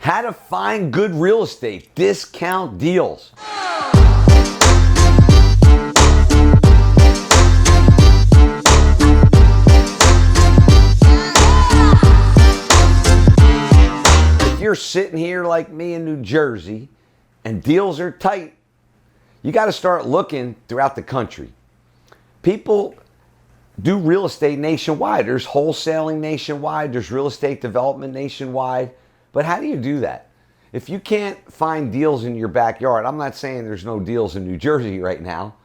How to find good real estate, discount deals. If you're sitting here like me in New Jersey and deals are tight, you got to start looking throughout the country. People do real estate nationwide. There's wholesaling nationwide. There's real estate development nationwide. But how do you do that? If you can't find deals in your backyard, I'm not saying there's no deals in New Jersey right now,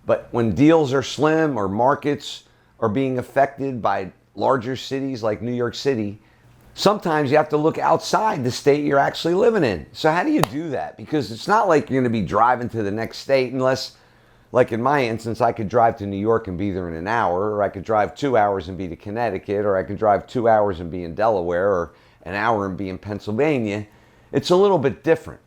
but when deals are slim or markets are being affected by larger cities like New York City, sometimes you have to look outside the state you're actually living in. So how do you do that? Because it's not like you're going to be driving to the next state unless, like in my instance, I could drive to New York and be there in an hour, or I could drive 2 hours and be to Connecticut, or I could drive 2 hours and be in Delaware, or an hour and be in Pennsylvania. It's a little bit different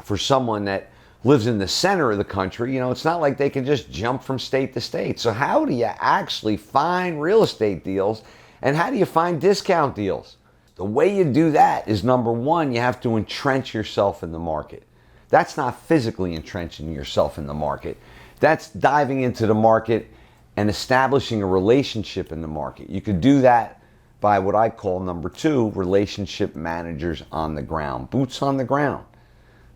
for someone that lives in the center of the country. You know, it's not like they can just jump from state to state. So how do you actually find real estate deals, and how do you find discount deals? The way you do that is, number one, you have to entrench yourself in the market. That's not physically entrenching yourself in the market. That's diving into the market and establishing a relationship in the market. You could do that by what I call, number two, relationship managers on the ground, boots on the ground.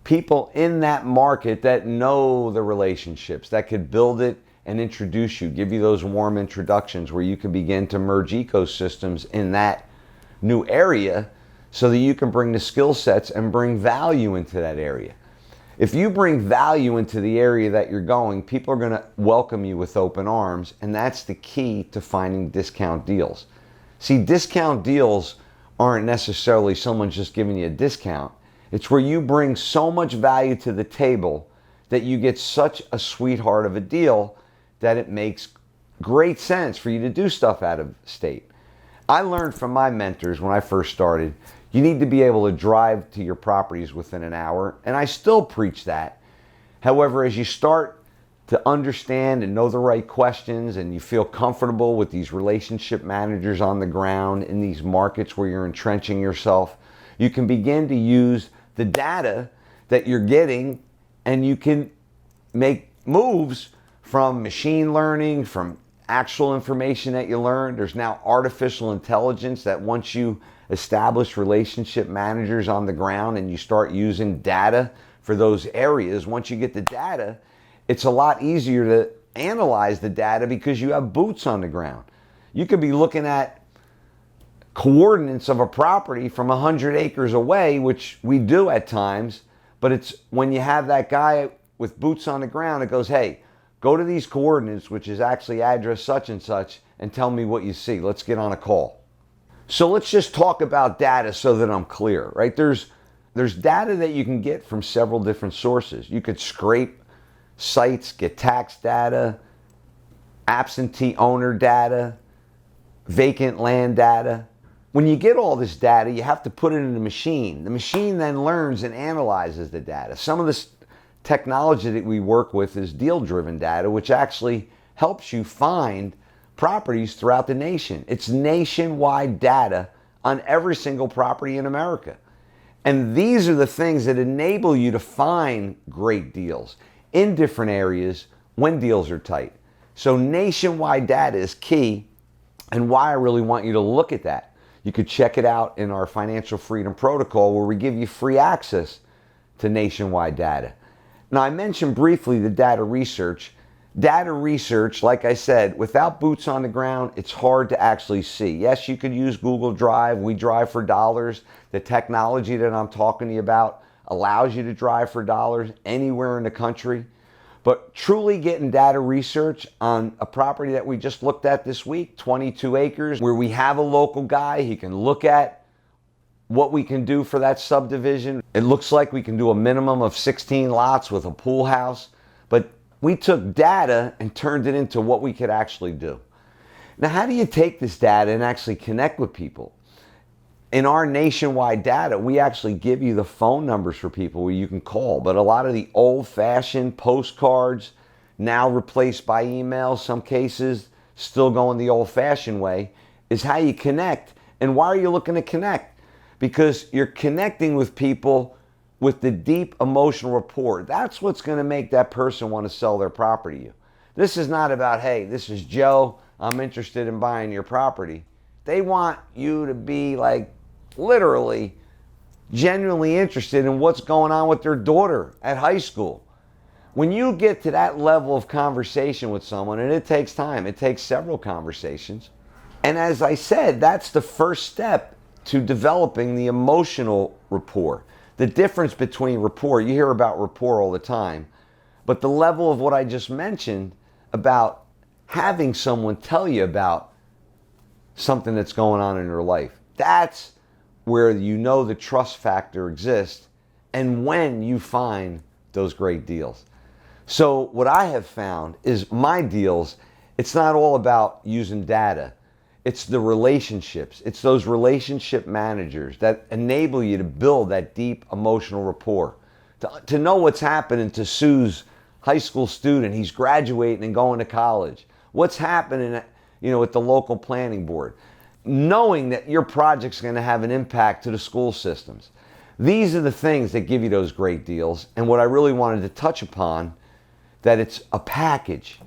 People in that market that know the relationships, that could build it and introduce you, give you those warm introductions where you can begin to merge ecosystems in that new area so that you can bring the skill sets and bring value into that area. If you bring value into the area that you're going, people are going to welcome you with open arms, and that's the key to finding discount deals. See, discount deals aren't necessarily someone just giving you a discount. It's where you bring so much value to the table that you get such a sweetheart of a deal that it makes great sense for you to do stuff out of state. I learned from my mentors when I first started, you need to be able to drive to your properties within an hour, and I still preach that. However, as you start to understand and know the right questions, and you feel comfortable with these relationship managers on the ground in these markets where you're entrenching yourself, you can begin to use the data that you're getting, and you can make moves from machine learning, from actual information that you learned. There's now artificial intelligence that once you establish relationship managers on the ground and you start using data for those areas, once you get the data, it's a lot easier to analyze the data because you have boots on the ground. You could be looking at coordinates of a property from 100 acres away, which we do at times, but it's when you have that guy with boots on the ground, it goes, hey, go to these coordinates, which is actually address such and such, and tell me what you see. Let's get on a call. So let's just talk about data so that I'm clear, right? There's data that you can get from several different sources. You could scrape sites, get tax data, absentee owner data, vacant land data. When you get all this data, you have to put it in the machine. The machine then learns and analyzes the data. Some of this technology that we work with is deal-driven data, which actually helps you find properties throughout the nation. It's nationwide data on every single property in America. And these are the things that enable you to find great deals in different areas when deals are tight. So nationwide data is key, and why I really want you to look at that. You could check it out in our Financial Freedom Protocol, where we give you free access to nationwide data. Now, I mentioned briefly the data research. Data research, like I said, without boots on the ground, it's hard to actually see. Yes, you could use Google Drive. We drive for dollars. The technology that I'm talking to you about allows you to drive for dollars anywhere in the country. But truly getting data research on a property that we just looked at this week, 22 acres, where we have a local guy, he can look at what we can do for that subdivision. It looks like we can do a minimum of 16 lots with a pool house, but we took data and turned it into what we could actually do. Now, how do you take this data and actually connect with people? In our nationwide data, we actually give you the phone numbers for people where you can call, but a lot of the old-fashioned postcards, now replaced by email, some cases still going the old-fashioned way, is how you connect. And why are you looking to connect? because you're connecting with people with the deep emotional rapport. That's what's going to make that person want to sell their property to you. This is not about, hey, this is Joe, I'm interested in buying your property. They want you to be like literally genuinely interested in what's going on with their daughter at high school. When you get to that level of conversation with someone, and it takes time, it takes several conversations. And as I said, that's the first step to developing the emotional rapport. The difference between rapport, you hear about rapport all the time, but the level of what I just mentioned about having someone tell you about something that's going on in their life, that's where you know the trust factor exists and when you find those great deals. So what I have found is my deals, it's not all about using data. It's the relationships. It's those relationship managers that enable you to build that deep emotional rapport. To know what's happening to Sue's high school student. He's graduating and going to college. What's happening, with the local planning board. Knowing that your project's going to have an impact to the school systems. These are the things that give you those great deals. And what I really wanted to touch upon, that it's a package,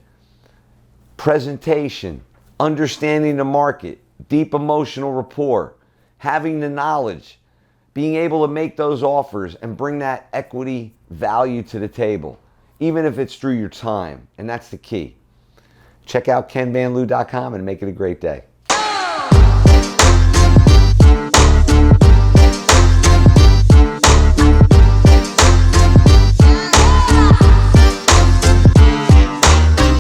presentation, understanding the market, deep emotional rapport, having the knowledge, being able to make those offers and bring that equity value to the table, even if it's through your time. And that's the key. Check out kenvanliew.com and make it a great day.